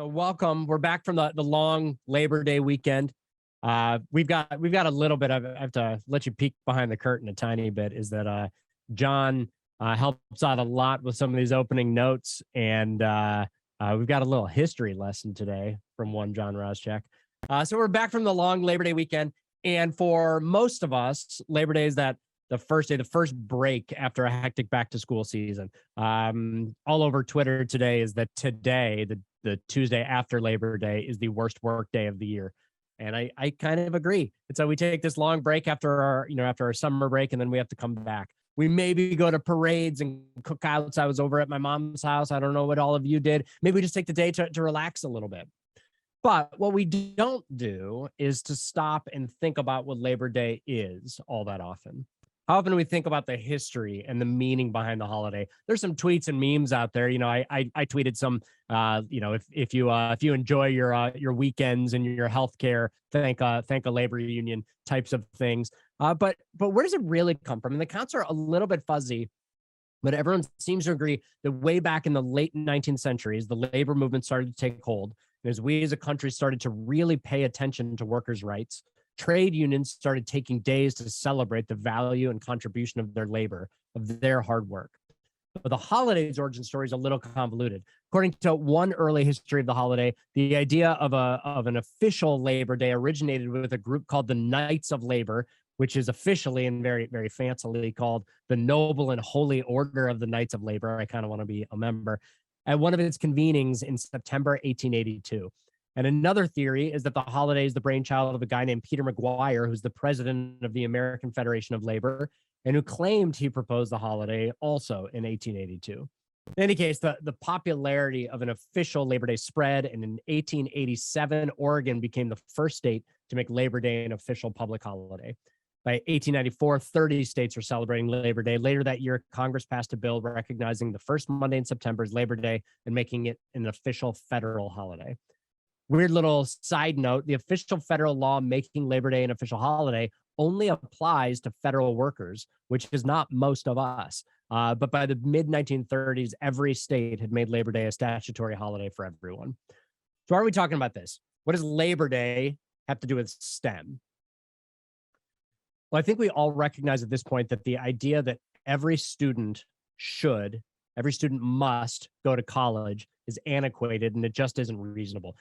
So welcome. We're back from the long Labor Day weekend. We've got a little bit of I have to let you peek behind the curtain a tiny bit. Is that John helps out a lot with some of these opening notes, and we've got a little history lesson today from one John Roszczak. So we're back from the long Labor Day weekend, and for most of us, Labor Day is that the first day, the first break after a hectic back to school season. All over Twitter today is that today, the Tuesday after Labor Day, is the worst work day of the year. And I kind of agree. And so we take this long break after our summer break, and then we have to come back. We maybe go to parades and cookouts. I was over at my mom's house. I don't know what all of you did. Maybe we just take the day to relax a little bit. But what we don't do is to stop and think about what Labor Day is all that often. How often do we think about the history and the meaning behind the holiday? There's some tweets and memes out there. I tweeted some. If you enjoy your weekends and your healthcare, thank a labor union types of things. But where does it really come from? And the accounts are a little bit fuzzy, but everyone seems to agree that way back in the late 19th century, as the labor movement started to take hold, and as we as a country started to really pay attention to workers' rights, trade unions started taking days to celebrate the value and contribution of their labor, of their hard work. But the holiday's origin story is a little convoluted. According to one early history of the holiday, the idea of an official Labor Day originated with a group called the Knights of Labor, which is officially and very, very fancily called the Noble and Holy Order of the Knights of Labor. I kind of want to be a member. At one of its convenings in September 1882. And another theory is that the holiday is the brainchild of a guy named Peter McGuire, who's the president of the American Federation of Labor, and who claimed he proposed the holiday also in 1882. In any case, the popularity of an official Labor Day spread, and in 1887, Oregon became the first state to make Labor Day an official public holiday. By 1894, 30 states were celebrating Labor Day. Later that year, Congress passed a bill recognizing the first Monday in September as Labor Day and making it an official federal holiday. Weird little side note, the official federal law making Labor Day an official holiday only applies to federal workers, which is not most of us. But by the mid-1930s, every state had made Labor Day a statutory holiday for everyone. So why are we talking about this? What does Labor Day have to do with STEM? Well, I think we all recognize at this point that the idea that every student must go to college is antiquated, and it just isn't reasonable.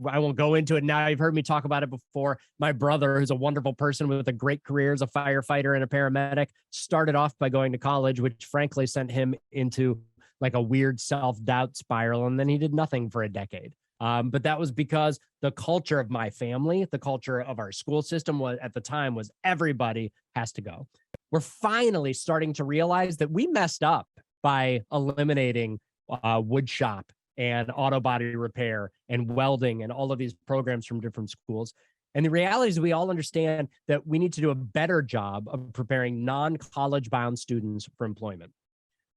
I won't go into it now. You've heard me talk about it before. My brother, who's a wonderful person with a great career as a firefighter and a paramedic, started off by going to college, which frankly sent him into like a weird self-doubt spiral, and then he did nothing for a decade. But that was because the culture of my family, the culture of our school system at the time was everybody has to go. We're finally starting to realize that we messed up by eliminating wood shop and auto body repair and welding and all of these programs from different schools. And the reality is we all understand that we need to do a better job of preparing non-college bound students for employment.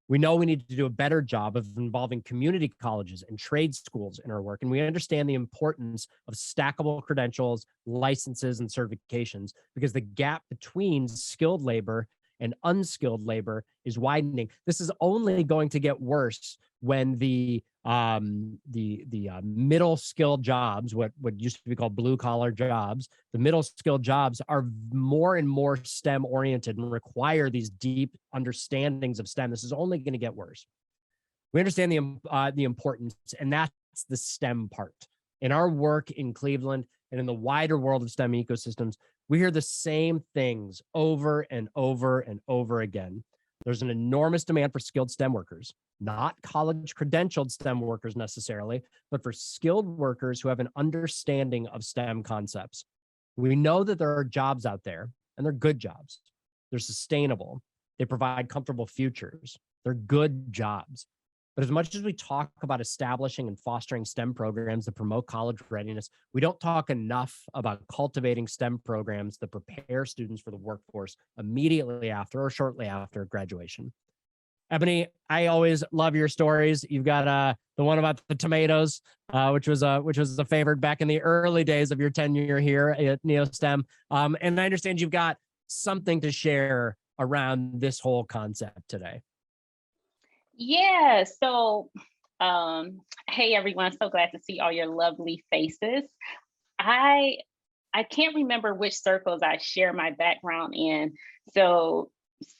We know we need to do a better job of involving community colleges and trade schools in our work. And we understand the importance of stackable credentials, licenses, and certifications, because the gap between skilled labor and unskilled labor is widening. This is only going to get worse when the middle skilled jobs, what used to be called blue collar jobs, the middle skilled jobs are more and more STEM oriented and require these deep understandings of STEM. This is only going to get worse. We understand the importance, and that's the STEM part. In our work in Cleveland and in the wider world of STEM ecosystems, we hear the same things over and over and over again. There's an enormous demand for skilled STEM workers, not college credentialed STEM workers necessarily, but for skilled workers who have an understanding of STEM concepts. We know that there are jobs out there, and they're good jobs. They're sustainable. They provide comfortable futures. They're good jobs. But as much as we talk about establishing and fostering STEM programs that promote college readiness, we don't talk enough about cultivating STEM programs that prepare students for the workforce immediately after or shortly after graduation. Ebony, I always love your stories. You've got the one about the tomatoes, which was a favorite back in the early days of your tenure here at NeoSTEM. And I understand you've got something to share around this whole concept today. Yeah, so Hey everyone, so glad to see all your lovely faces. I I can't remember which circles I share my background in. So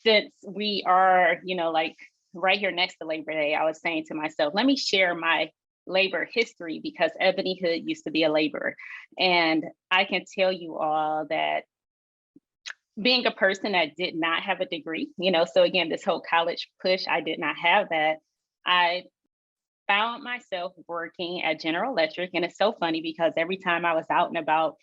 since we are, like right here next to Labor Day, I was saying to myself, let me share my labor history because Ebony Hood used to be a laborer. And I can tell you all that being a person that did not have a degree, so again, this whole college push, I did not have that. I found myself working at General Electric. And it's so funny because every time I was out and about,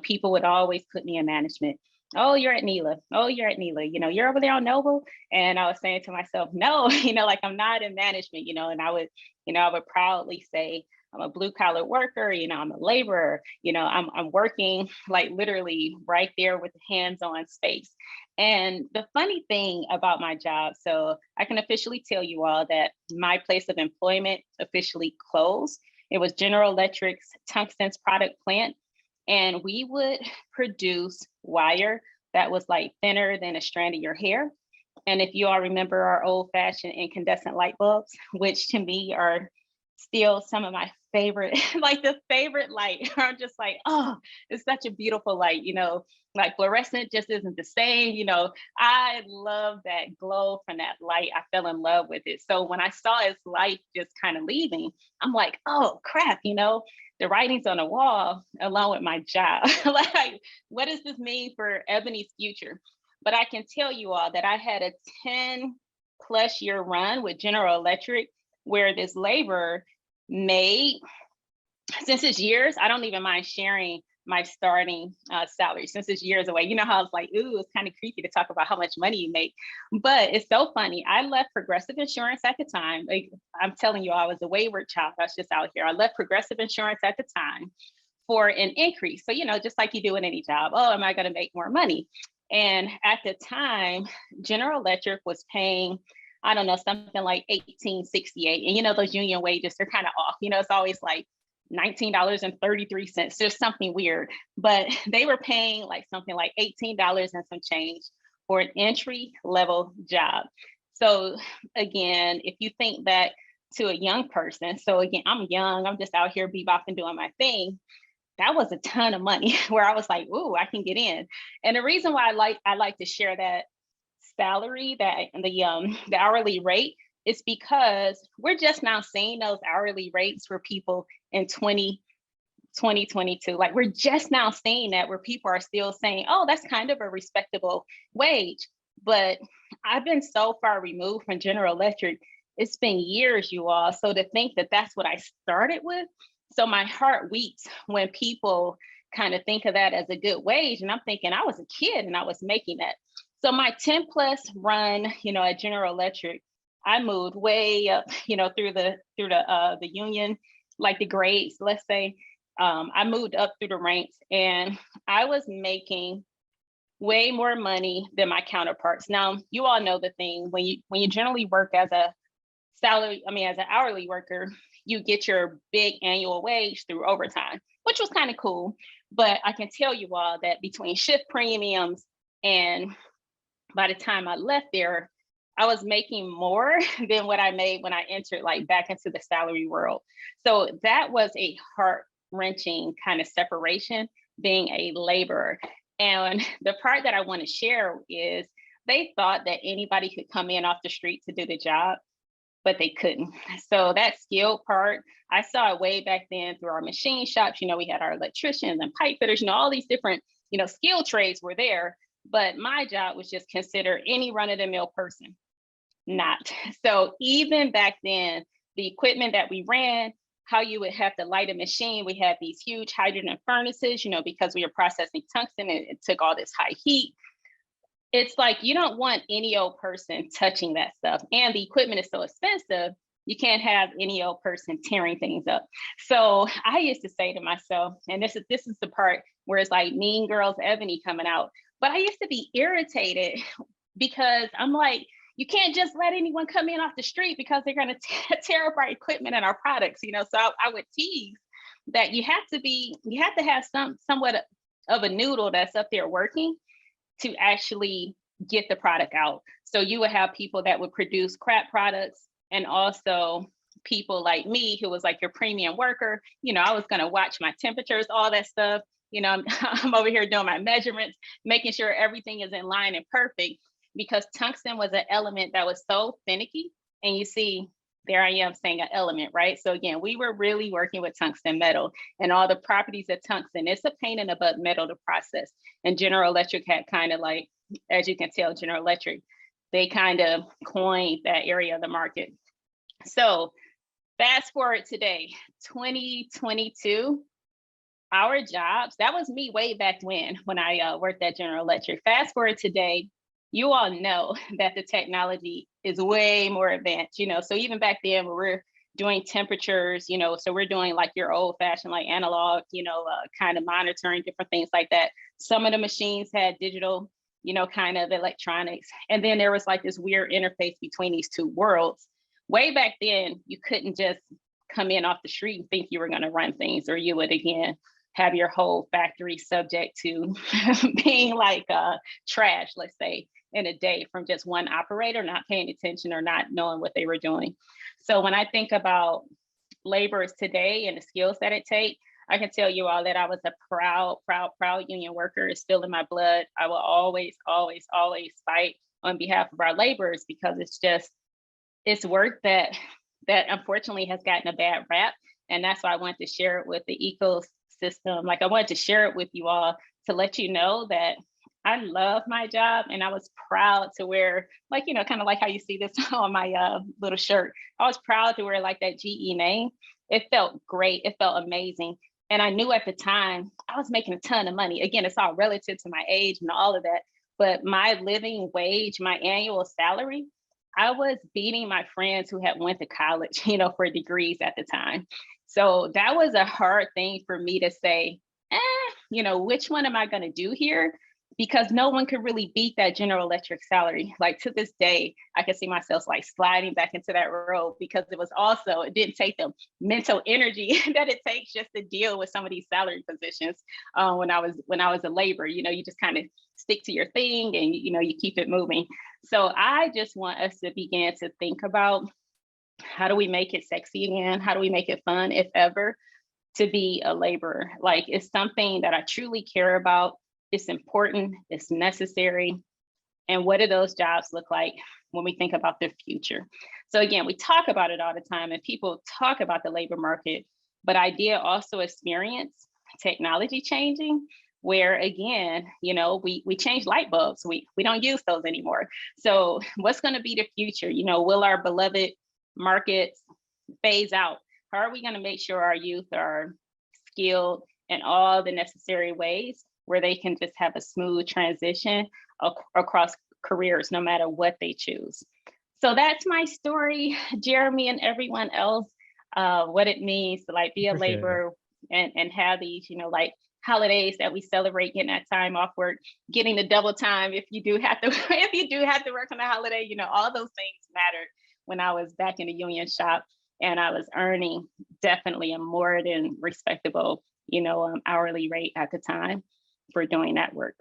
people would always put me in management. Oh, you're at Neela. Oh, you're at Neela. You're over there on Noble. And I was saying to myself, no, like I'm not in management, and I would proudly say, I'm a blue collar worker, I'm a laborer, I'm working like literally right there with hands-on space. And the funny thing about my job, so I can officially tell you all that my place of employment officially closed. It was General Electric's tungsten's product plant. And we would produce wire that was like thinner than a strand of your hair. And if you all remember our old fashioned incandescent light bulbs, which to me are still some of my favorite, like the favorite light. I'm just like, oh, it's such a beautiful light, like fluorescent just isn't the same. I love that glow from that light. I fell in love with it. So when I saw its light just kind of leaving, I'm like, oh crap, the writings on the wall along with my job. Like, what does this mean for Ebony's future? But I can tell you all that I had a 10+ year run with General Electric where this labor made, since it's years, I don't even mind sharing my starting salary since it's years away. You know how it's like, ooh, it's kind of creepy to talk about how much money you make. But it's so funny. I left Progressive Insurance at the time. Like, I'm telling you, I was a wayward child. I was just out here. I left Progressive Insurance at the time for an increase. So, just like you do in any job, oh, am I going to make more money? And at the time, General Electric was paying, I don't know, something like $18.68. And those union wages, they're kind of off. It's always like $19.33, just something weird. But they were paying like something like $18 and some change for an entry level job. So again, if you think back to a young person, so again, I'm young, I'm just out here bebopping doing my thing. That was a ton of money where I was like, ooh, I can get in. And the reason why I like to share that salary, that the hourly rate, is because we're just now seeing those hourly rates for people in 2022. Like, we're just now seeing that where people are still saying, oh, that's kind of a respectable wage. But I've been so far removed from General Electric. It's been years, you all. So to think that that's what I started with, so my heart weeps when people kind of think of that as a good wage. And I'm thinking I was a kid and I was making that. So my 10+ run, at General Electric, I moved way up, through the union, like the grades, let's say. I moved up through the ranks and I was making way more money than my counterparts. Now, you all know the thing, when you generally work as a as an hourly worker, you get your big annual wage through overtime, which was kind of cool. But I can tell you all that between shift premiums and by the time I left there, I was making more than what I made when I entered like back into the salary world. So that was a heart-wrenching kind of separation, being a laborer. And the part that I want to share is they thought that anybody could come in off the street to do the job, but they couldn't. So that skill part, I saw it way back then through our machine shops. We had our electricians and pipe fitters, all these different, skill trades were there. But my job was just considered any run-of-the-mill person, not. So even back then, the equipment that we ran, how you would have to light a machine, we had these huge hydrogen furnaces, because we were processing tungsten and it took all this high heat. It's like, you don't want any old person touching that stuff. And the equipment is so expensive, you can't have any old person tearing things up. So I used to say to myself, and this is the part where it's like Mean Girls Ebony coming out, but I used to be irritated because I'm like, you can't just let anyone come in off the street because they're going to tear up our equipment and our products, So I would tease that you have to have somewhat of a noodle that's up there working to actually get the product out. So you would have people that would produce crap products and also people like me who was like your premium worker, I was going to watch my temperatures, all that stuff. I'm over here doing my measurements, making sure everything is in line and perfect, because tungsten was an element that was so finicky. And you see, there I am saying an element, right? So again, we were really working with tungsten metal and all the properties of tungsten. It's a pain in the butt metal to process. And General Electric had kind of like, as you can tell, General Electric, they kind of coined that area of the market. So fast forward today, 2022, our jobs, that was me way back when I worked at General Electric. Fast forward today, you all know that the technology is way more advanced, so even back then when we're doing temperatures, so we're doing like your old fashioned, like analog, kind of monitoring different things like that. Some of the machines had digital, kind of electronics. And then there was like this weird interface between these two worlds. Way back then, you couldn't just come in off the street and think you were going to run things, or you would again have your whole factory subject to being like trash, let's say, in a day from just one operator not paying attention or not knowing what they were doing. So when I think about laborers today and the skills that it takes, I can tell you all that I was a proud union worker. It's still in my blood. I will always, always, always fight on behalf of our laborers, because it's work that unfortunately has gotten a bad rap. And that's why I wanted to share it with the ecosystem. Like, I wanted to share it with you all to let you know that I love my job, and I was proud to wear, like, kind of like how you see this on my little shirt. I was proud to wear like that GE name. It felt great. It felt amazing. And I knew at the time I was making a ton of money. Again, it's all relative to my age and all of that. But my living wage, my annual salary, I was beating my friends who had went to college, for degrees at the time. So that was a hard thing for me to say, which one am I going to do here? Because no one could really beat that General Electric salary. Like, to this day, I can see myself like sliding back into that role, because it didn't take the mental energy that it takes just to deal with some of these salary positions. When I was a laborer, you just kind of stick to your thing and, you keep it moving. So I just want us to begin to think about, how do we make it sexy again? How do we make it fun, if ever, to be a laborer? Like, it's something that I truly care about. It's important, it's necessary. And what do those jobs look like when we think about the future? So again, we talk about it all the time, and people talk about the labor market, but I did also experience technology changing, where again, we change light bulbs. We don't use those anymore. So what's going to be the future? Will our beloved markets phase out? How are we going to make sure our youth are skilled in all the necessary ways, where they can just have a smooth transition across careers, no matter what they choose? So that's my story, Jeremy, and everyone else, what it means to like be a laborer and have these, like holidays that we celebrate, getting that time off work, getting the double time if you do have to work on a holiday. All those things mattered when I was back in the union shop, and I was earning definitely a more than respectable, hourly rate at the time for doing that work.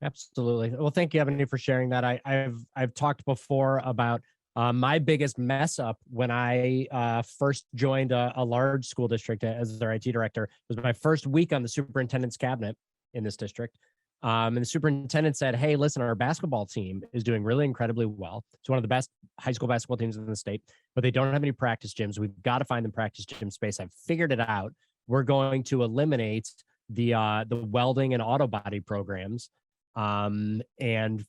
Absolutely. Well, thank you, Ebony, for sharing that. I've talked before about my biggest mess up when I first joined a large school district as their IT director. It was my first week on the superintendent's cabinet in this district. And the superintendent said, "Hey, listen, our basketball team is doing really incredibly well. It's one of the best high school basketball teams in the state, but they don't have any practice gyms. We've got to find them practice gym space. I've figured it out. We're going to eliminate the welding and auto body programs, and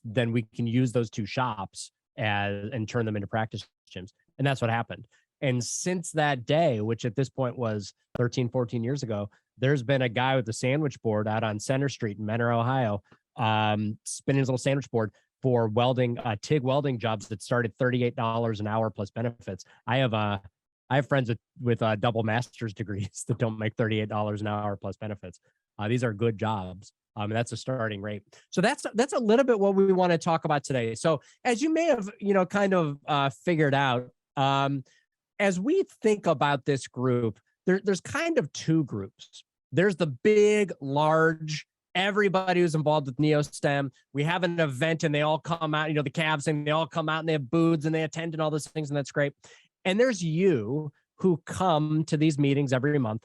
then we can use those two shops and turn them into practice gyms." And that's what happened. And since that day, which at this point was 13, 14 years ago, there's been a guy with a sandwich board out on Center Street in Mentor, Ohio, spinning his little sandwich board for welding, TIG welding jobs that start at $38 an hour plus benefits. I have friends with double master's degrees that don't make $38 an hour plus benefits. These are good jobs. That's a starting rate. So that's a little bit what we want to talk about today. So as you may have, kind of figured out, as we think about this group, there's kind of two groups. There's the big, large, everybody who's involved with NeoSTEM. We have an event and they all come out, the Cavs, and they all come out and they have booths and they attend and all those things, and that's great. And there's you who come to these meetings every month.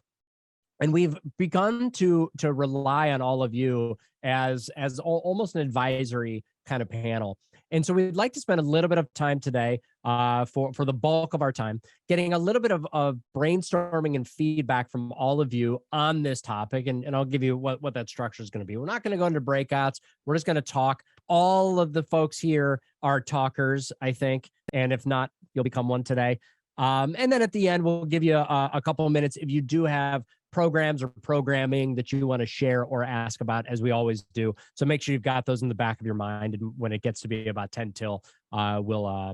And we've begun to rely on all of you as almost an advisory kind of panel. And so we'd like to spend a little bit of time today for the bulk of our time, getting a little bit of brainstorming and feedback from all of you on this topic. And I'll give you what that structure is going to be. We're not going to go into breakouts. We're just going to talk. All of the folks here are talkers, I think. And if not, you'll become one today. And then at the end, we'll give you a couple of minutes if you do have programs or programming that you want to share or ask about, as we always do. So make sure you've got those in the back of your mind. And when it gets to be about 10 till, we'll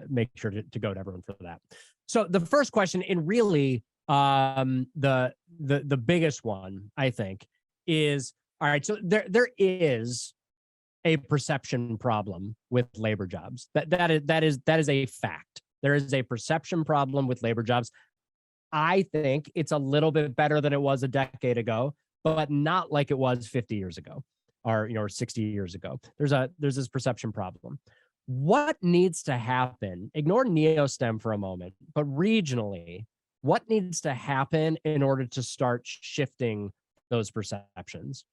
make sure to go to everyone for that. So the first question, and really the biggest one, I think, is, all right, so there is a perception problem with labor jobs. That is a fact. There is a perception problem with labor jobs. I think it's a little bit better than it was a decade ago, but not like it was 50 years ago or 60 years ago. There's this perception problem. What needs to happen? Ignore NeoSTEM for a moment, but regionally, what needs to happen in order to start shifting those perceptions,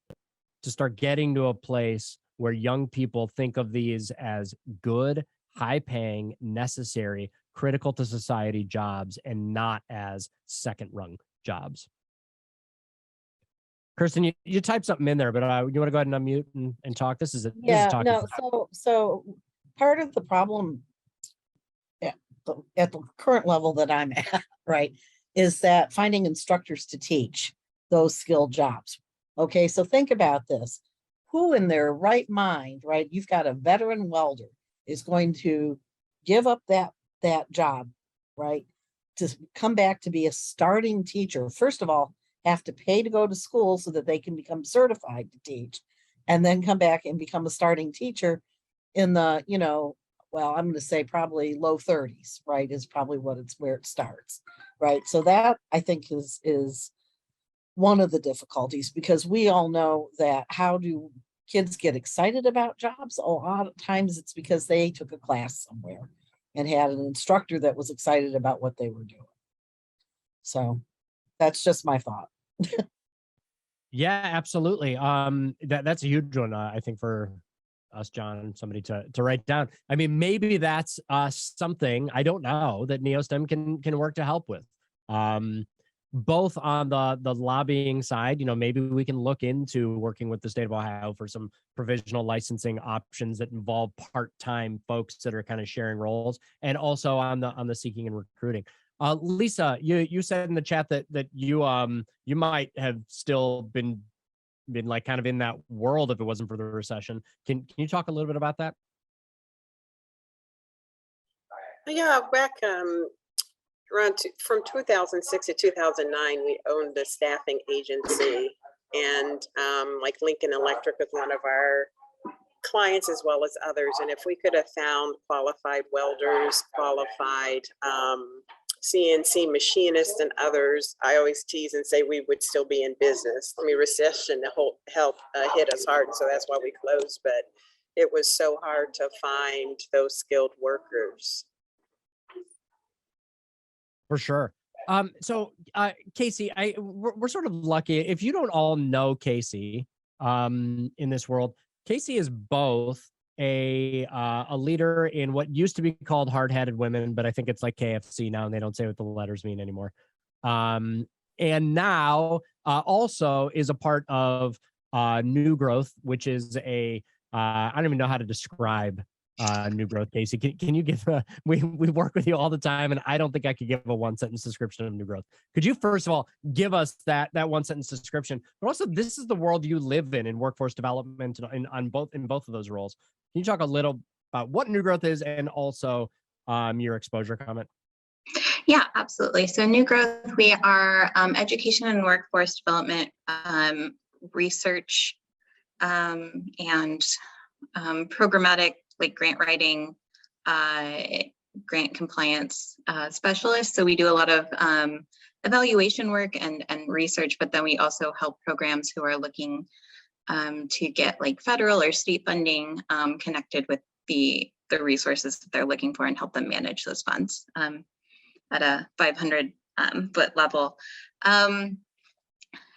to start getting to a place where young people think of these as good, high-paying, necessary, critical to society jobs, and not as second-rung jobs? Kirsten, you typed something in there, but you want to go ahead and unmute and talk? This is So part of the problem at the current level that I'm at, right, is that finding instructors to teach those skilled jobs. Okay, so think about this. Who in their right mind, right, you've got a veteran welder is going to give up that job, right, to come back to be a starting teacher? First of all, have to pay to go to school so that they can become certified to teach, and then come back and become a starting teacher in the, well, I'm going to say probably low 30s, right, is probably where it starts, right? So that, I think, is one of the difficulties, because we all know that how do kids get excited about jobs? A lot of times it's because they took a class somewhere and had an instructor that was excited about what they were doing. So that's just my thought. Yeah, absolutely. That's a huge one, I think, for us, John, and somebody to write down. I mean, maybe that's something, I don't know, that NeoSTEM can work to help with. Both on the lobbying side, maybe we can look into working with the state of Ohio for some provisional licensing options that involve part-time folks that are kind of sharing roles, and also on the seeking and recruiting. Lisa, you said in the chat that you might have still been like kind of in that world if it wasn't for the recession. Can you talk a little bit about that? Yeah, back from 2006 to 2009, we owned a staffing agency, and like Lincoln Electric was one of our clients, as well as others. And if we could have found qualified welders, qualified CNC machinists, and others, I always tease and say we would still be in business. I mean, recession helped hit us hard, so that's why we closed. But it was so hard to find those skilled workers. For sure. So Casey, we're sort of lucky. If you don't all know Casey in this world, Casey is both a leader in what used to be called Hard-Headed Women, but I think it's like KFC now, and they don't say what the letters mean anymore. And now also is a part of New Growth, which is I don't even know how to describe New Growth. Casey, can you give we work with you all the time, and I don't think I could give a one-sentence description of New Growth. Could you first of all give us that one-sentence description? But also, this is the world you live in workforce development in both of those roles. Can you talk a little about what New Growth is, and also your exposure comment? Yeah, absolutely. So New Growth, we are education and workforce development, research, and programmatic, like grant writing, grant compliance specialists. So we do a lot of evaluation work and research, but then we also help programs who are looking to get like federal or state funding connected with the resources that they're looking for, and help them manage those funds. at a 500 foot level.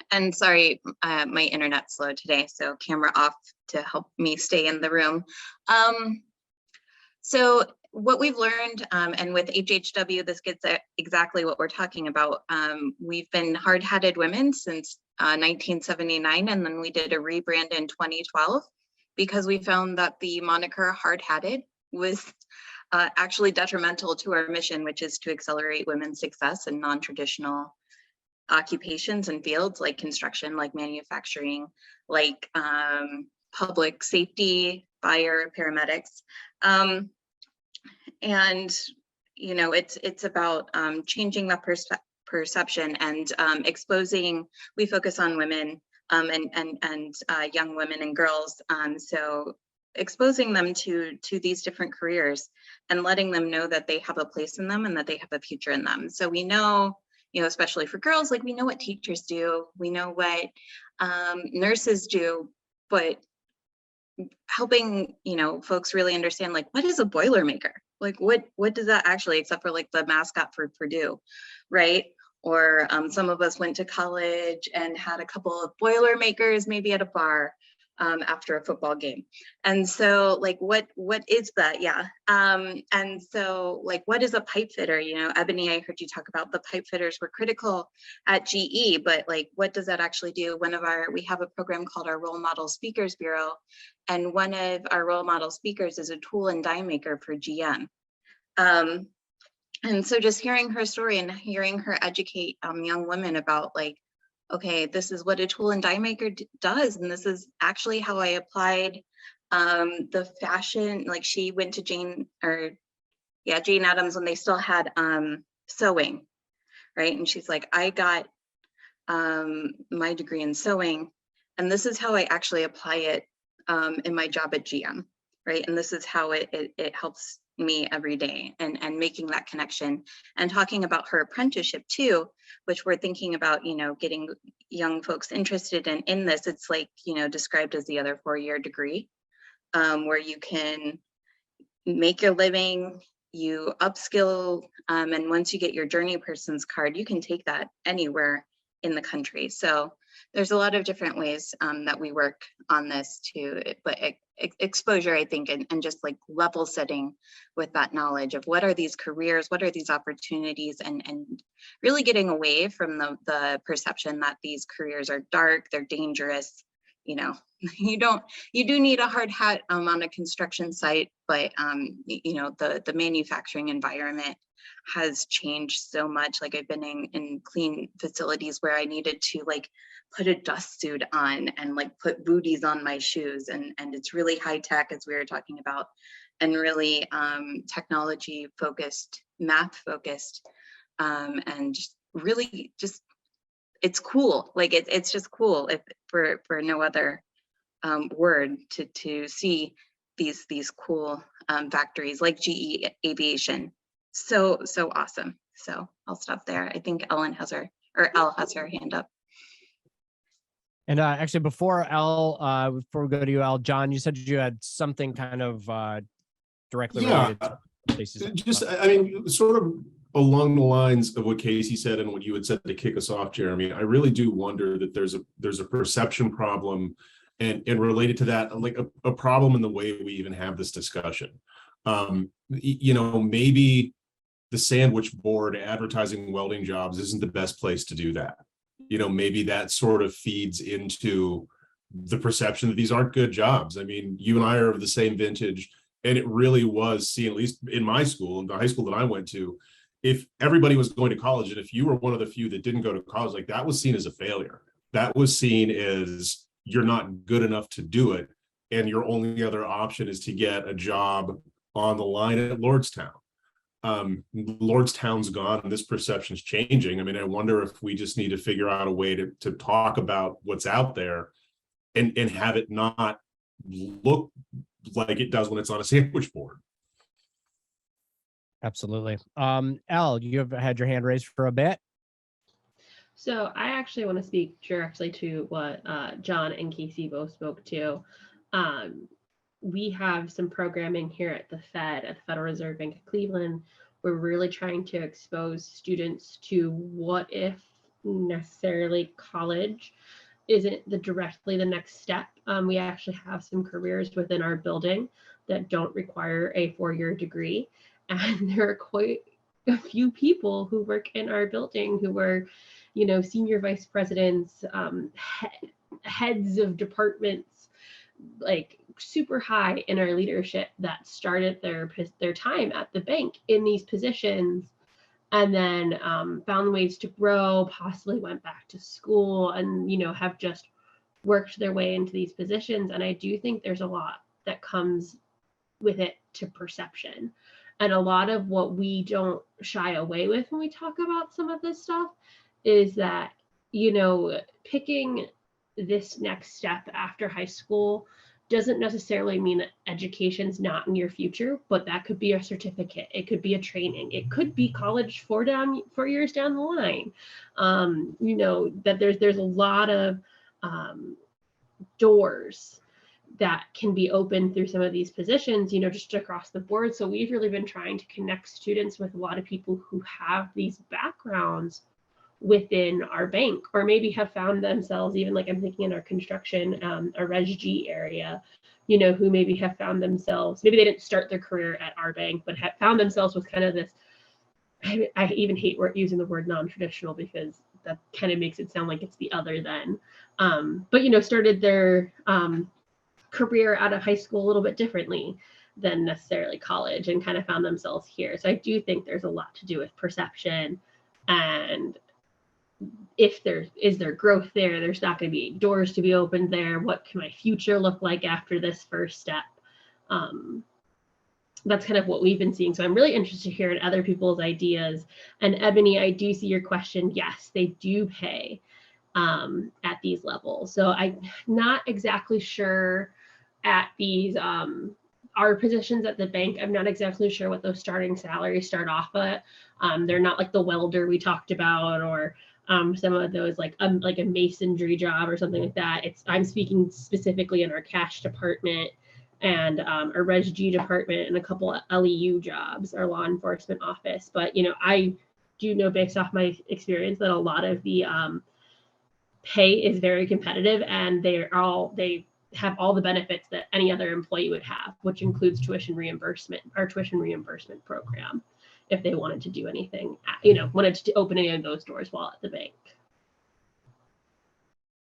And sorry, my internet's slow today, so camera off to help me stay in the room. So what we've learned, and with HHW, this gets at exactly what we're talking about. We've been hard-hatted women since 1979, and then we did a rebrand in 2012 because we found that the moniker hard-hatted was actually detrimental to our mission, which is to accelerate women's success in non-traditional occupations and fields like construction, like manufacturing, like public safety, fire, paramedics. And you know, it's about changing that perception and exposing. We focus on women and young women and girls. So exposing them to these different careers and letting them know that they have a place in them and that they have a future in them. So we know, you know, especially for girls, like we know what teachers do, we know what nurses do, but helping, you know, folks really understand, like, what is a Boilermaker? Like, what does that actually, except for like the mascot for Purdue, right? Or some of us went to college and had a couple of Boilermakers, maybe at a bar after a football game. And so like, what is that? Yeah. And so like, what is a pipe fitter? You know, Ebony, I heard you talk about the pipe fitters were critical at GE, but like, what does that actually do? We have a program called our Role Model Speakers Bureau. And one of our role model speakers is a tool and die maker for GM. And so just hearing her story and hearing her educate young women about like, okay, this is what a tool and die maker does. And this is actually how I applied the fashion, like she went to Jane Addams when they still had sewing, right? And she's like, I got my degree in sewing, and this is how I actually apply it in my job at GM, right? And this is how it helps me every day, and making that connection and talking about her apprenticeship too, which we're thinking about, you know, getting young folks interested in this. It's like, you know, described as the other 4-year degree where you can make your living, you upskill, and once you get your journey person's card, you can take that anywhere in the country. So there's a lot of different ways that we work on this too, but exposure, I think, and just like level setting with that knowledge of what are these careers, what are these opportunities, and really getting away from the perception that these careers are dark, they're dangerous. You know, you do need a hard hat on a construction site, but you know, the manufacturing environment has changed so much. Like I've been in clean facilities where I needed to like put a dust suit on and like put booties on my shoes, and it's really high tech, as we were talking about, and really technology focused, math focused, and really just, it's cool. Like it's just cool, if for no other word, to see these cool factories like GE Aviation. So awesome. So I'll stop there. I think Elle has her hand up. And actually, before we go to you, Elle, John, you said you had something kind of directly related to places. Just, I mean, sort of along the lines of what Casey said and what you had said to kick us off, Jeremy. I really do wonder that there's a perception problem, and related to that, like a problem in the way we even have this discussion. You know, maybe the sandwich board advertising welding jobs isn't the best place to do that. You know, maybe that sort of feeds into the perception that these aren't good jobs. I mean, you and I are of the same vintage, and it really was seen, at least in my school, in the high school that I went to, if everybody was going to college, and if you were one of the few that didn't go to college, like that was seen as a failure. That was seen as you're not good enough to do it, and your only other option is to get a job on the line at Lordstown. Lordstown's gone, and this perception's changing. I mean, I wonder if we just need to figure out a way to talk about what's out there and have it not look like it does when it's on a sandwich board. Absolutely. Elle, you have had your hand raised for a bit. So I actually want to speak directly to what John and Casey both spoke to. We have some programming here at the Federal Reserve Bank of Cleveland, we're really trying to expose students to what if necessarily college isn't directly the next step. We actually have some careers within our building that don't require a 4-year degree. And there are quite a few people who work in our building who were, senior vice presidents, heads of departments, like super high in our leadership, that started their time at the bank in these positions, and then found ways to grow, possibly went back to school, and have just worked their way into these positions. And I do think there's a lot that comes with it to perception. And a lot of what we don't shy away with when we talk about some of this stuff is that, picking this next step after high school doesn't necessarily mean that education's not in your future, but that could be a certificate. It could be a training. It could be college 4 years down the line. That there's a lot of doors that can be opened through some of these positions, just across the board. So we've really been trying to connect students with a lot of people who have these backgrounds within our bank, or maybe have found themselves, even like I'm thinking in our construction, our Res G area, who maybe have found themselves, maybe they didn't start their career at our bank, but have found themselves with kind of this, I even hate using the word non-traditional, because that kind of makes it sound like it's the other than, but started their career out of high school a little bit differently than necessarily college, and kind of found themselves here. So I do think there's a lot to do with perception, and if is there growth there, there's not going to be doors to be opened there. What can my future look like after this first step? That's kind of what we've been seeing. So I'm really interested to hear other people's ideas. And Ebony, I do see your question. Yes, they do pay at these levels. So I'm not exactly sure at these our positions at the bank. I'm not exactly sure what those starting salaries start off at. They're not like the welder we talked about, or some of those like a masonry job or something like that. I'm speaking specifically in our cash department and our Res G department, and a couple of LEU jobs, our law enforcement office. But I do know, based off my experience, that a lot of the pay is very competitive, and they have all the benefits that any other employee would have, which includes tuition reimbursement, our tuition reimbursement program, if they wanted to do anything, wanted to open any of those doors while at the bank.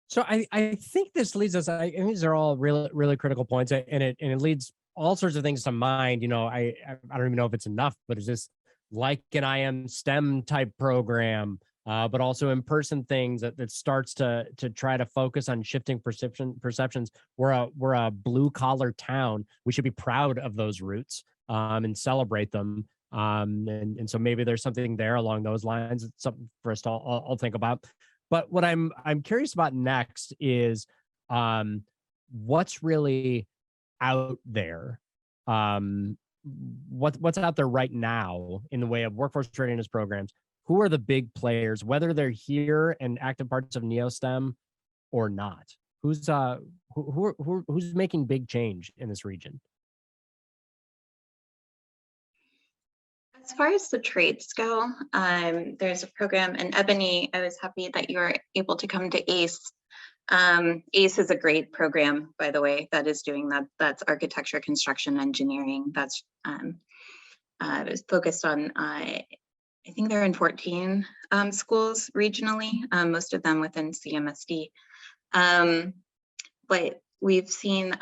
So I think this leads us, I think these are all really, really critical points, and it leads all sorts of things to mind. I don't even know if it's enough, but is this like an IM STEM type program, but also in-person things that starts to try to focus on shifting perceptions. We're a blue collar town. We should be proud of those roots and celebrate them. And so maybe there's something there along those lines. It's something for us to all think about. But what I'm curious about next is what's really out there. What's out there right now in the way of workforce readiness programs? Who are the big players, whether they're here and active parts of NeoSTEM or not? Who's making big change in this region? As far as the trades go, there's a program, and Ebony, I was happy that you were able to come to ACE. ACE is a great program, by the way, that is doing that. That's architecture, construction, engineering. That's it was focused on, I think they're in 14 schools regionally, most of them within CMSD. But we've seen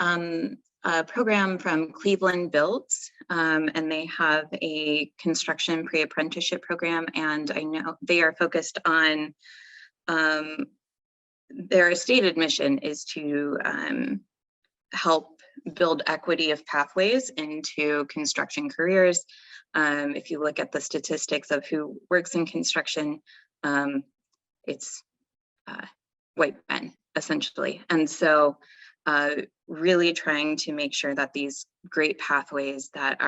a program from Cleveland Builds, and they have a construction pre-apprenticeship program, and I know they are focused on their stated mission is to help build equity of pathways into construction careers. If you look at the statistics of who works in construction, it's white men, essentially. And so really trying to make sure that these great pathways that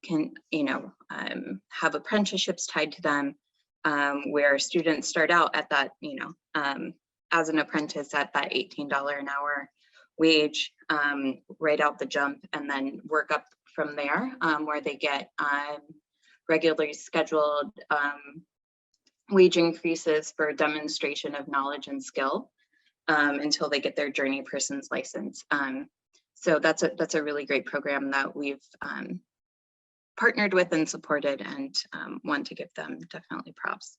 can have apprenticeships tied to them, where students start out at that, as an apprentice at that $18 an hour wage, right out the jump, and then work up from there, where they get regularly scheduled wage increases for demonstration of knowledge and skill until they get their journey person's license. So that's a really great program that we've partnered with and supported, and want to give them definitely props.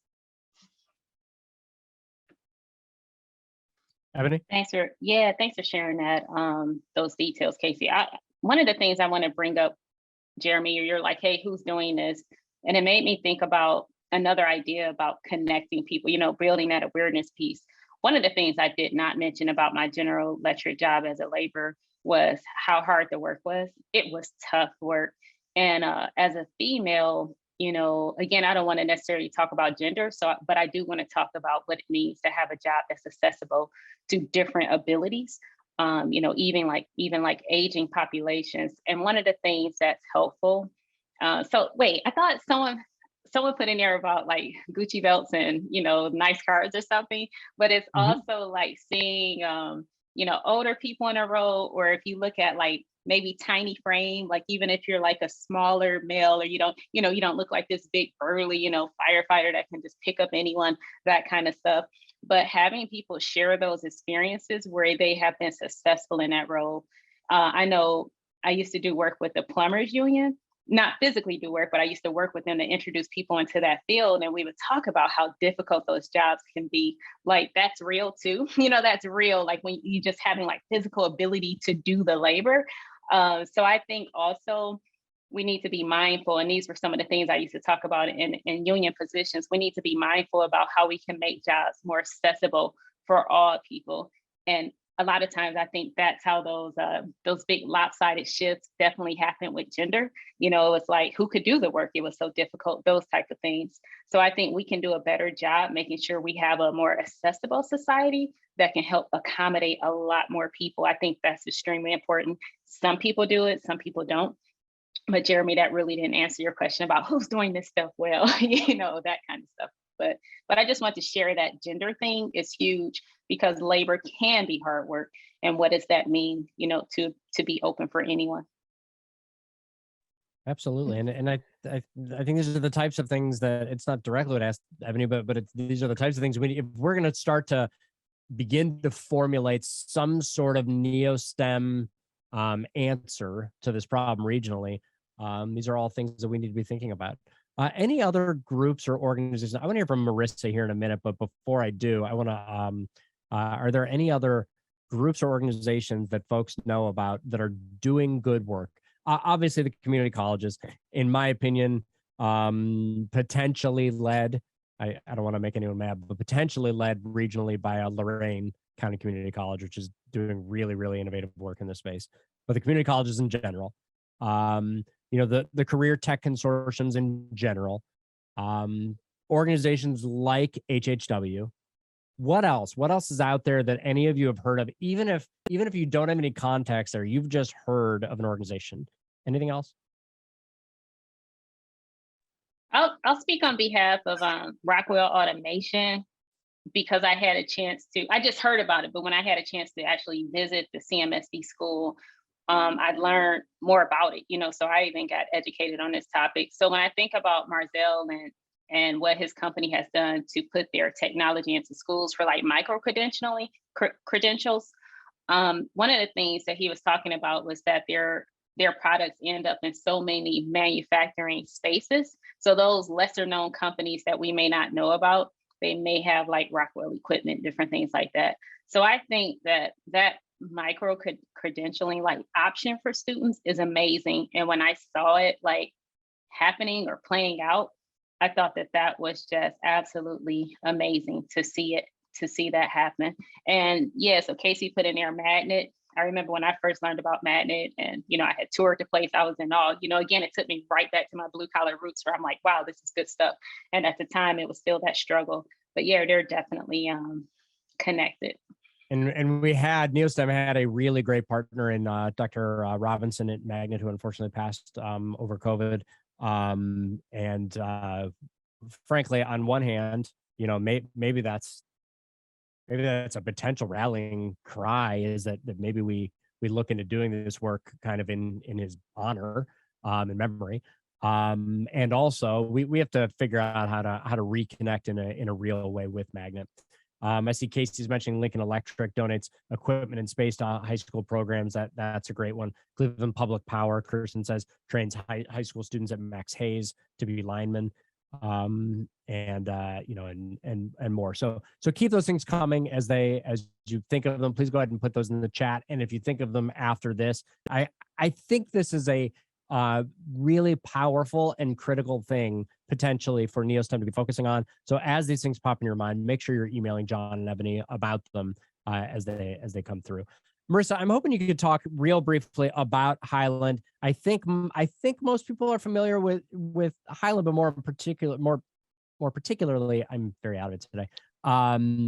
Ebony? Thanks for sharing that, those details, Casey. One of the things I want to bring up, Jeremy, you're like, hey, who's doing this? And it made me think about another idea about connecting people, you know, building that awareness piece. One of the things I did not mention about my General Electric job as a laborer was how hard the work was. It was tough work. And as a female, you know, again, I don't want to necessarily talk about gender, but I do want to talk about what it means to have a job that's accessible to different abilities. You know, even like aging populations. And one of the things that's helpful. So wait, I thought someone put in there about like Gucci belts and, you know, nice cars or something, but it's also like seeing, you know, older people in a row, or if you look at like maybe tiny frame, like even if you're like a smaller male, or you don't look like this big burly, you know, firefighter that can just pick up anyone, that kind of stuff. But having people share those experiences where they have been successful in that role. I know I used to do work with the plumbers union, not physically do work, but I used to work with them to introduce people into that field. And we would talk about how difficult those jobs can be. Like, that's real too. You know, that's real. Like when you just having like physical ability to do the labor. So I think also we need to be mindful, and these were some of the things I used to talk about in union positions. We need to be mindful about how we can make jobs more accessible for all people. And a lot of times I think that's how those big lopsided shifts definitely happen with gender. You know, it was like, who could do the work? It was so difficult, those type of things. So I think we can do a better job making sure we have a more accessible society that can help accommodate a lot more people. I think that's extremely important. Some people do it, some people don't. But Jeremy, that really didn't answer your question about who's doing this stuff well, you know, that kind of stuff. But I just want to share that gender thing is huge, because labor can be hard work. And what does that mean, you know, to be open for anyone? Absolutely. And I think these are the types of things that, it's not directly what I asked Ebony, but these are the types of things if we're going to start to begin to formulate some sort of NeoSTEM answer to this problem regionally, these are all things that we need to be thinking about. Any other groups or organizations? I want to hear from Marissa here in a minute, but before I do, I want to, are there any other groups or organizations that folks know about that are doing good work? Obviously, the community colleges, in my opinion, potentially led, I don't want to make anyone mad, but potentially led regionally by Lorain County Community College, which is doing really, really innovative work in this space. But the community colleges in general, you know, the career tech consortiums in general, organizations like HHW. What else? What else is out there that any of you have heard of, even if you don't have any context or you've just heard of an organization? Anything else? I'll speak on behalf of Rockwell Automation, because I had a chance to, I just heard about it, but when I had a chance to actually visit the CMSD school, I learned more about it, you know, so I even got educated on this topic. So when I think about Marzell and what his company has done to put their technology into schools for like micro credentials, one of the things that he was talking about was that their products end up in so many manufacturing spaces. So those lesser known companies that we may not know about, they may have like Rockwell equipment, different things like that. So I think that micro credentialing like option for students is amazing. And when I saw it like happening or playing out, I thought that was just absolutely amazing to see that happen. And yeah, so Casey put in there Magnet. I remember when I first learned about Magnet, and, you know, I had toured the place, I was in awe. You know, again, it took me right back to my blue collar roots, where I'm like, wow, this is good stuff. And at the time it was still that struggle, but yeah, they're definitely connected. And we had, NeoSTEM had a really great partner in Dr. Robinson at Magnet, who unfortunately passed over COVID. Frankly, on one hand, you know, maybe that's a potential rallying cry, is that maybe we look into doing this work kind of in his honor, in memory. And also we have to figure out how to reconnect in a real way with Magnet. I see Casey's mentioning Lincoln Electric donates equipment and space to high school programs. That's a great one. Cleveland Public Power, Kirsten says, trains high school students at Max Hayes to be linemen, and more. So keep those things coming as you think of them. Please go ahead and put those in the chat. And if you think of them after this, I think this is a really powerful and critical thing potentially for NeoSTEM to be focusing on. So as these things pop in your mind, make sure you're emailing John and Ebony about them as they come through. Marissa, I'm hoping you could talk real briefly about Highland. I think most people are familiar with Highland, but more particularly, I'm very out of it today,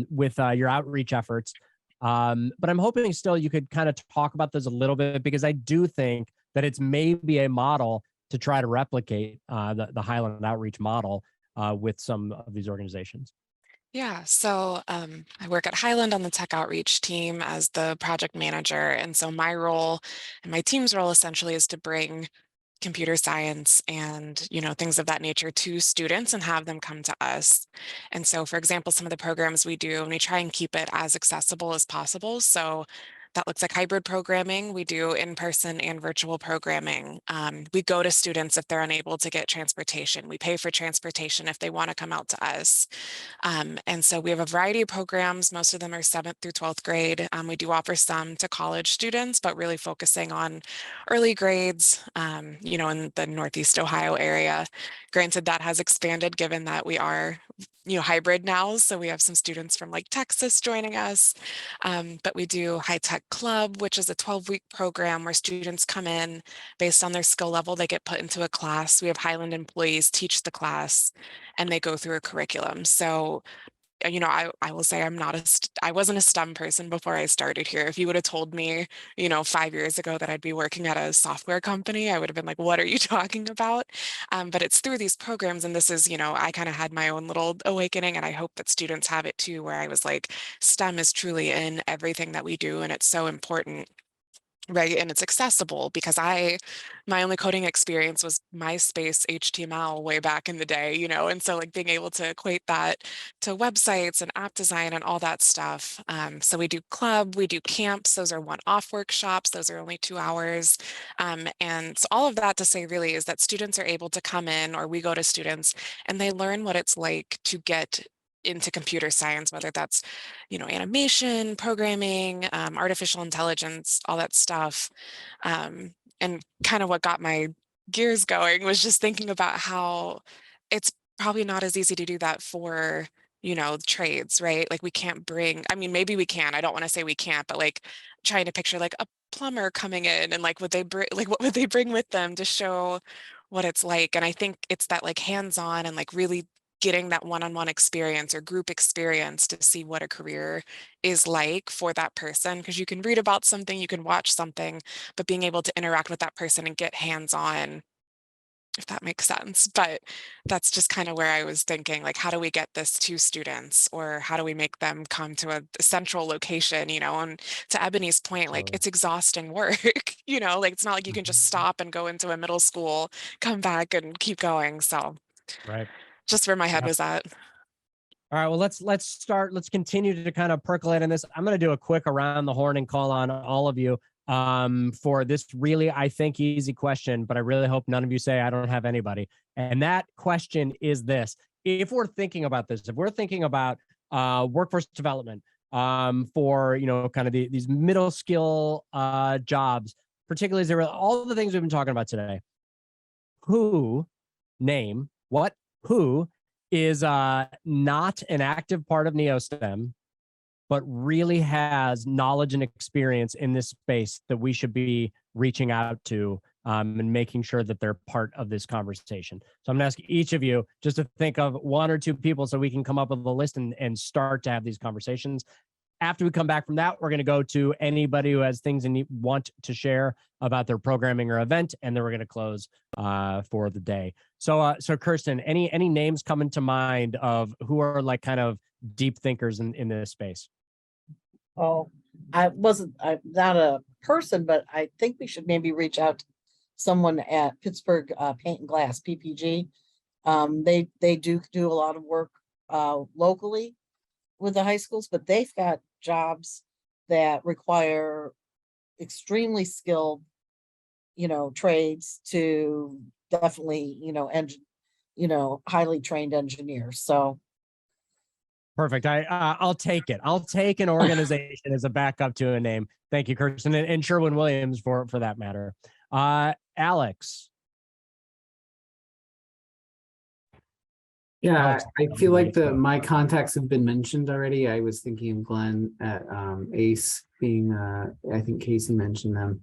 with your outreach efforts. But I'm hoping still you could kind of talk about this a little bit, because I do think that it's maybe a model to try to replicate the Highland outreach model with some of these organizations. Yeah, so I work at Highland on the tech outreach team as the project manager. And so my role and my team's role essentially is to bring computer science and, things of that nature to students and have them come to us. And so, for example, some of the programs we do, and we try and keep it as accessible as possible. So that looks like hybrid programming. We do in-person and virtual programming. We go to students if they're unable to get transportation. We pay for transportation if they want to come out to us. And so we have a variety of programs. Most of them are 7th through 12th grade. We do offer some to college students, but really focusing on early grades, in the Northeast Ohio area. Granted, that has expanded given that we are hybrid now. So we have some students from like Texas joining us, but we do High Tech Club, which is a 12-week program where students come in based on their skill level. They get put into a class. We have Highland employees teach the class and they go through a curriculum. So I will say I wasn't a STEM person before I started here. If you would have told me, 5 years ago that I'd be working at a software company, I would have been like, what are you talking about? But it's through these programs. And this is, I kind of had my own little awakening, and I hope that students have it too, where I was like, STEM is truly in everything that we do. And it's so important. Right. And it's accessible because my only coding experience was MySpace HTML way back in the day, and so like being able to equate that to websites and app design and all that stuff. So we do club, we do camps. Those are one-off workshops. Those are only 2 hours. And so all of that to say really is that students are able to come in, or we go to students and they learn what it's like to get into computer science, whether that's, animation, programming, artificial intelligence, all that stuff. And kind of what got my gears going was just thinking about how it's probably not as easy to do that for, trades, right? Like we can't maybe we can, I don't want to say we can't, but like trying to picture like a plumber coming in and like what would they bring with them to show what it's like? And I think it's that like hands-on and like really getting that one-on-one experience or group experience to see what a career is like for that person. Because you can read about something, you can watch something, but being able to interact with that person and get hands-on, if that makes sense. But that's just kind of where I was thinking, like, how do we get this to students, or how do we make them come to a central location, and to Ebony's point, like it's exhausting work, like it's not like you can just stop and go into a middle school, come back and keep going. So Right. Just where my head was at. All right, well, let's continue to kind of percolate in this. I'm going to do a quick around the horn and call on all of you for this really, I think, easy question, but I really hope none of you say I don't have anybody. And that question is this: if we're thinking about this, if we're thinking about workforce development for, kind of these middle skill jobs, particularly as there were all the things we've been talking about today, who is not an active part of NeoSTEM, but really has knowledge and experience in this space that we should be reaching out to and making sure that they're part of this conversation. So I'm going to ask each of you just to think of 1 or 2 people so we can come up with a list and start to have these conversations. After we come back from that, we're going to go to anybody who has things they want to share about their programming or event, and then we're going to close for the day. So Kirsten, any names coming to mind of who are like kind of deep thinkers in this space? Oh, I'm not a person, but I think we should maybe reach out to someone at Pittsburgh Paint and Glass, PPG. They do a lot of work locally with the high schools, but they've got jobs that require extremely skilled, trades to definitely, highly trained engineers. So Perfect. I'll take it. I'll take an organization as a backup to a name. Thank you, Kirsten, and Sherwin-Williams for that matter. Alex. Yeah, Alex, I feel like my contacts have been mentioned already. I was thinking of Glenn at ACE being, I think Casey mentioned them.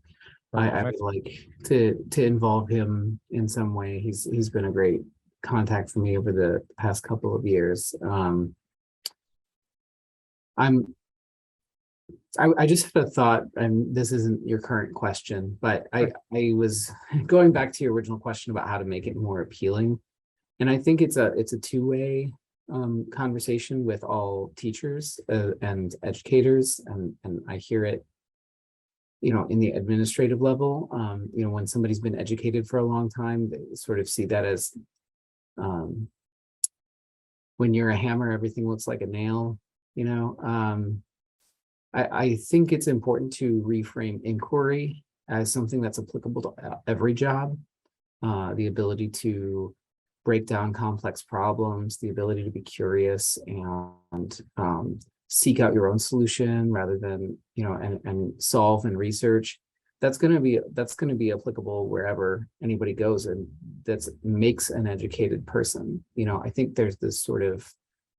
I would like to involve him in some way. He's been a great contact for me over the past couple of years. I just had a thought, and this isn't your current question, but I was going back to your original question about how to make it more appealing. And I think it's a two-way conversation with all teachers and educators, and I hear it, in the administrative level. When somebody's been educated for a long time, they sort of see that as when you're a hammer, everything looks like a nail. I think it's important to reframe inquiry as something that's applicable to every job. The ability to break down complex problems, the ability to be curious and seek out your own solution rather than, and solve and research. That's going to be applicable wherever anybody goes, and that makes an educated person. I think there's this sort of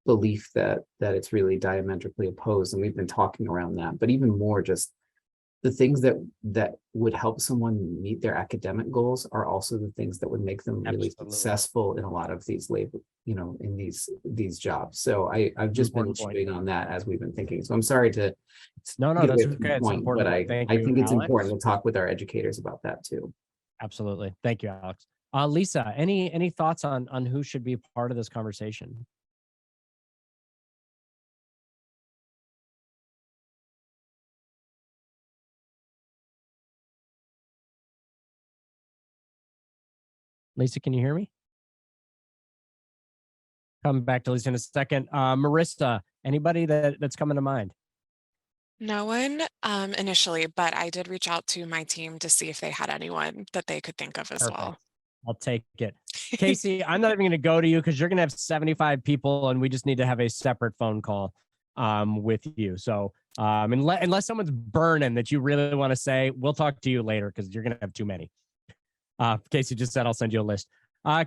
belief that it's really diametrically opposed, and we've been talking around that. But even more, just the things that would help someone meet their academic goals are also the things that would make them really successful in a lot of these labor, in these jobs. So I've just been chewing on that as we've been thinking. So I'm sorry to no, that's okay. It's important, but I think it's important to talk with our educators about that too. Absolutely. Thank you, Alex. Lisa, any thoughts on who should be part of this conversation? Lisa, can you hear me? Come back to Lisa in a second. Marissa, anybody that's coming to mind? No one initially, but I did reach out to my team to see if they had anyone that they could think of as well. I'll take it. Casey, I'm not even going to go to you because you're going to have 75 people and we just need to have a separate phone call with you. So unless someone's burning that you really want to say, we'll talk to you later because you're going to have too many. Casey just said, I'll send you a list.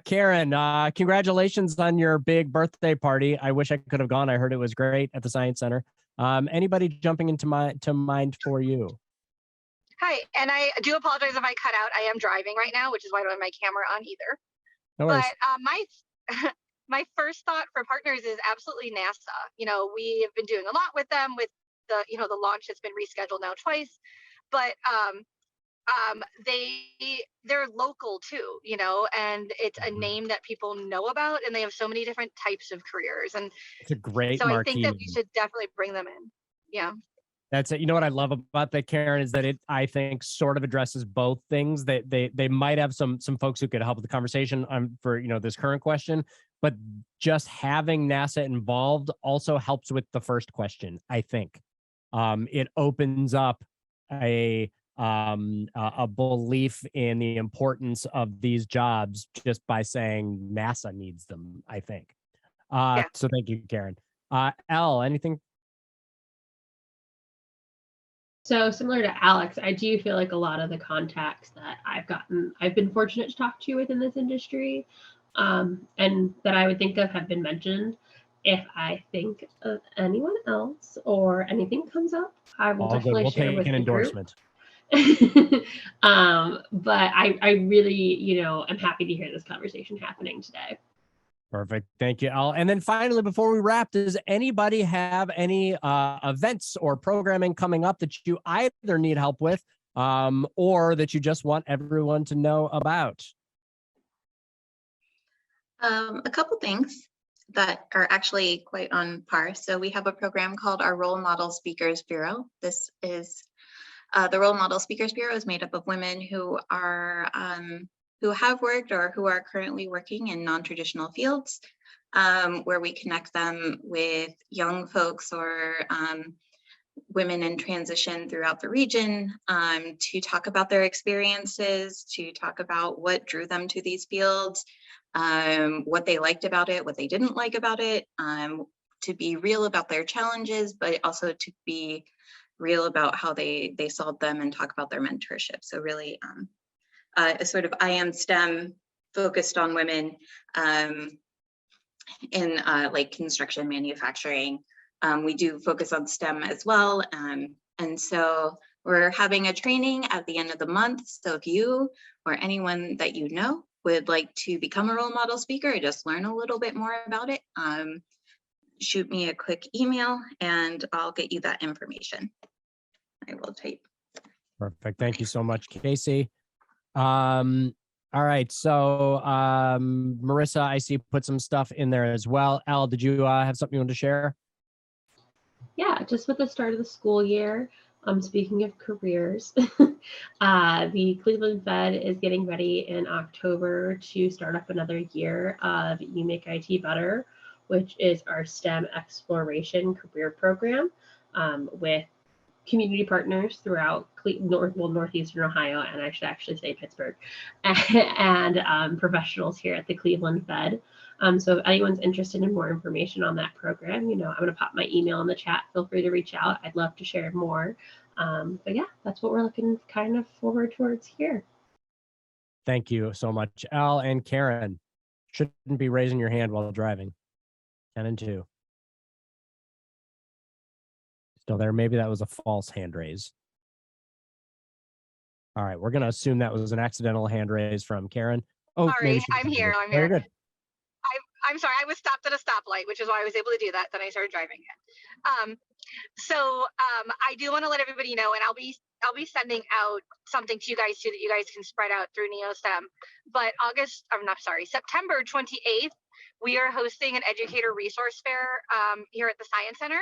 Karen, congratulations on your big birthday party. I wish I could have gone. I heard it was great at the Science Center. Anybody jumping into mind for you? Hi, and I do apologize if I cut out. I am driving right now, which is why I don't have my camera on either. No worries. But my first thought for partners is absolutely NASA. We have been doing a lot with them with the launch that's been rescheduled now twice, but they're local too, and it's a name that people know about, and they have so many different types of careers, and it's a great so marquee. I think that we should definitely bring them in. Yeah. That's it. You know what I love about that, Karen, is that it, I think, sort of addresses both things. That they might have some folks who could help with the conversation for this current question, but just having NASA involved also helps with the first question. I think it opens up a belief in the importance of these jobs just by saying NASA needs them. I think. Yeah. So thank you, Karen. Elle, anything? So similar to Alex, I do feel like a lot of the contacts that I've been fortunate to talk to within this industry, and that I would think of have been mentioned. If I think of anyone else or anything comes up, I will definitely share with the endorsement. Group. But I really, am happy to hear this conversation happening today. Perfect. Thank you, Al. And then finally, before we wrap, does anybody have any events or programming coming up that you either need help with or that you just want everyone to know about? A couple things that are actually quite on par. So we have a program called our Role Model Speakers Bureau. This is The Role Model Speakers Bureau is made up of women who are who have worked or who are currently working in non-traditional fields, where we connect them with young folks or women in transition throughout the region, to talk about their experiences, to talk about what drew them to these fields, what they liked about it, what they didn't like about it, to be real about their challenges, but also to be real about how they solved them and talk about their mentorship. So really a sort of I am STEM focused on women in like construction, manufacturing. We do focus on STEM as well. And so we're having a training at the end of the month. So if you or anyone that you know would like to become a role model speaker or just learn a little bit more about it, shoot me a quick email and I'll get you that information. I will type. Perfect. Thank you so much, Casey. All right. So Marissa, I see put some stuff in there as well. Elle, did you have something you want to share? Yeah, just with the start of the school year, speaking of careers, the Cleveland Fed is getting ready in October to start up another year of You Make IT Better, which is our STEM exploration career program with community partners throughout northeastern Ohio, and I should actually say Pittsburgh, and professionals here at the Cleveland Fed. So if anyone's interested in more information on that program, I'm going to pop my email in the chat. Feel free to reach out. I'd love to share more. But yeah, that's what we're looking kind of forward towards here. Thank you so much. Al and Karen, shouldn't be raising your hand while driving. 10 and 2. Still there. Maybe that was a false hand raise. All right, we're going to assume that was an accidental hand raise from Karen. Oh, Sorry, I'm here. I'm Very here. good. I'm sorry. I was stopped at a stoplight, which is why I was able to do that. Then I started driving it. I do want to let everybody know, and I'll be sending out something to you guys too that you guys can spread out through NeoSTEM. But September 28th, we are hosting an educator resource fair here at the Science Center.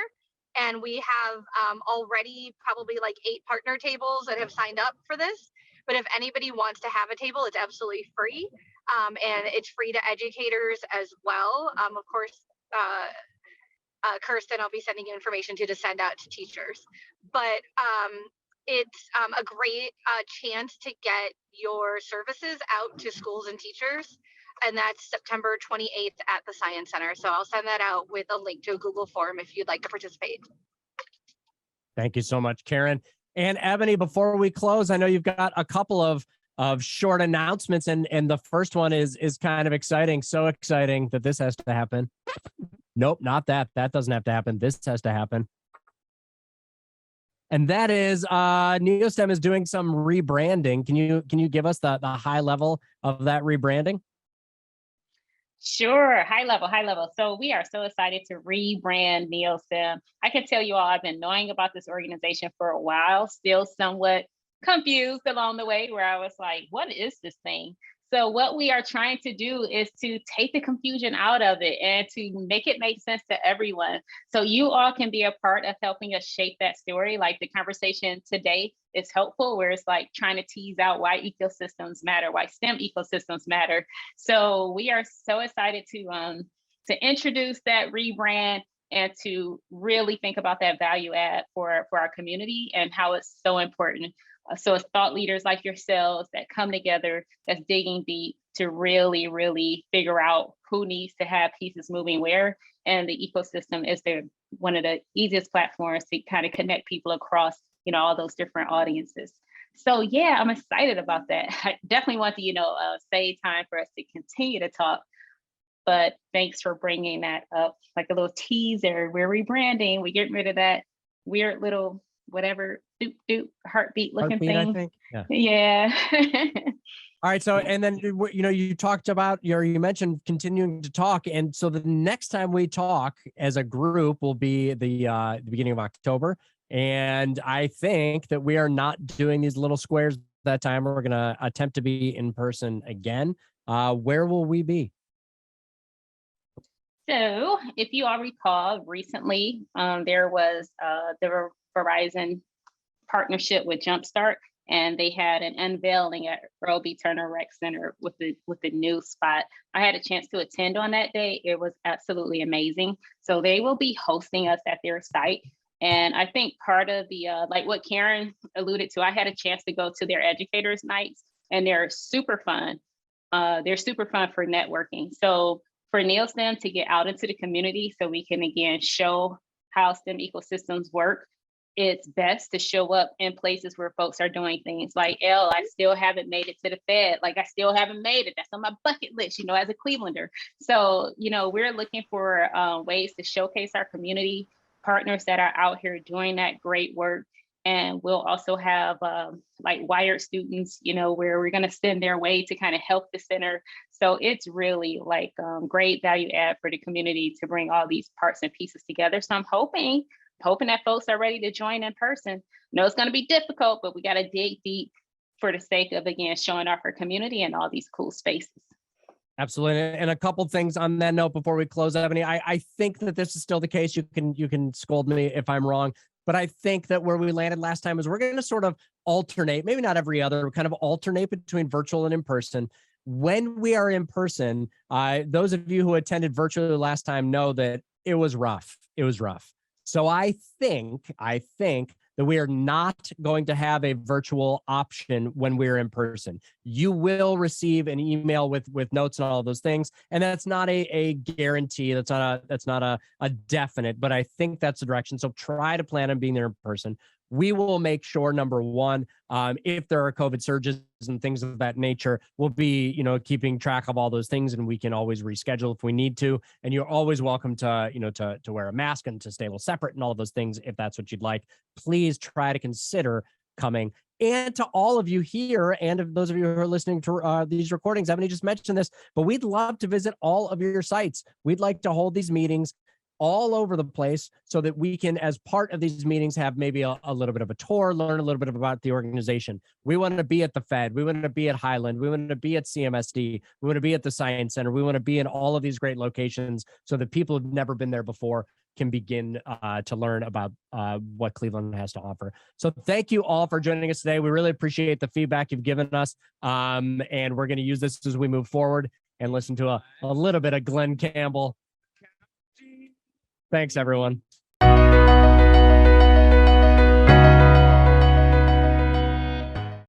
And we have already probably like 8 partner tables that have signed up for this. But if anybody wants to have a table, it's absolutely free. And it's free to educators as well. Of course, Kirsten, I'll be sending you information to send out to teachers. But it's a great chance to get your services out to schools and teachers. And that's September 28th at the Science Center. So I'll send that out with a link to a Google form if you'd like to participate. Thank you so much, Karen. And Ebony, before we close, I know you've got a couple of short announcements, and the first one is kind of exciting. So exciting that this has to happen. Nope, not that. That doesn't have to happen. This has to happen. And that is NeoSTEM is doing some rebranding. Can you give us the high level of that rebranding? Sure, high level. So we are so excited to rebrand NeoSTEM. I can tell you all, I've been knowing about this organization for a while, still somewhat confused along the way, where I was like, what is this thing? So what we are trying to do is to take the confusion out of it and to make it make sense to everyone. So you all can be a part of helping us shape that story. Like the conversation today is helpful, where it's like trying to tease out why ecosystems matter, why STEM ecosystems matter. So we are so excited to introduce that rebrand and to really think about that value add for our community and how it's so important. So it's thought leaders like yourselves that come together, that's digging deep to really, really figure out who needs to have pieces moving where. And the ecosystem is one of the easiest platforms to kind of connect people across, all those different audiences. So yeah, I'm excited about that. I definitely want to, save time for us to continue to talk. But thanks for bringing that up, like a little teaser. We're rebranding. We get rid of that weird little whatever doop heartbeat looking thing. I think. Yeah. All right. So, and then you talked about you mentioned continuing to talk, and so the next time we talk as a group will be the beginning of October, and I think that we are not doing these little squares that time. We're going to attempt to be in person again. Where will we be? So, if you all recall, recently there was the Verizon partnership with Jumpstart, and they had an unveiling at Earl B. Turner Rec Center with the new spot. I had a chance to attend on that day. It was absolutely amazing. So they will be hosting us at their site. And I think part of the, like what Karen alluded to, I had a chance to go to their educators nights, and they're super fun. They're super fun for networking. So for NeoSTEM to get out into the community so we can again show how STEM ecosystems work, it's best to show up in places where folks are doing things like, I still haven't made it to the Fed. Like I still haven't made it. That's on my bucket list, as a Clevelander. So, we're looking for ways to showcase our community partners that are out here doing that great work. And we'll also have like Wired students, where we're going to send their way to kind of help the center. So it's really like great value add for the community to bring all these parts and pieces together. So I'm hoping that folks are ready to join in person. No, it's going to be difficult, but we got to dig deep for the sake of, again, showing off our community and all these cool spaces. Absolutely. And a couple things on that note before we close, Ebony. I think that this is still the case. You can scold me if I'm wrong, but I think that where we landed last time is we're going to sort of alternate, maybe not every other, kind of alternate between virtual and in person. When we are in person, those of you who attended virtually last time know that it was rough. It was rough. So I think that we are not going to have a virtual option when we're in person. You will receive an email with notes and all of those things. And that's not a guarantee. That's not a definite, but I think that's the direction. So try to plan on being there in person. We will make sure, number one, if there are COVID surges and things of that nature, we'll be, keeping track of all those things, and we can always reschedule if we need to. And you're always welcome to, to wear a mask and to stay well separate and all of those things if that's what you'd like. Please try to consider coming. And to all of you here, and of those of you who are listening to these recordings, Ebony just mentioned this, but we'd love to visit all of your sites. We'd like to hold these meetings all over the place so that we can, as part of these meetings, have maybe a little bit of a tour, learn a little bit about the organization. We want to be at the Fed. We want to be at Highland. We want to be at CMSD. We want to be at the Science Center. We want to be in all of these great locations so that people who've never been there before can begin to learn about what Cleveland has to offer. So thank you all for joining us today. We really appreciate the feedback you've given us. And we're going to use this as we move forward and listen to a little bit of Glenn Campbell. Thanks, everyone.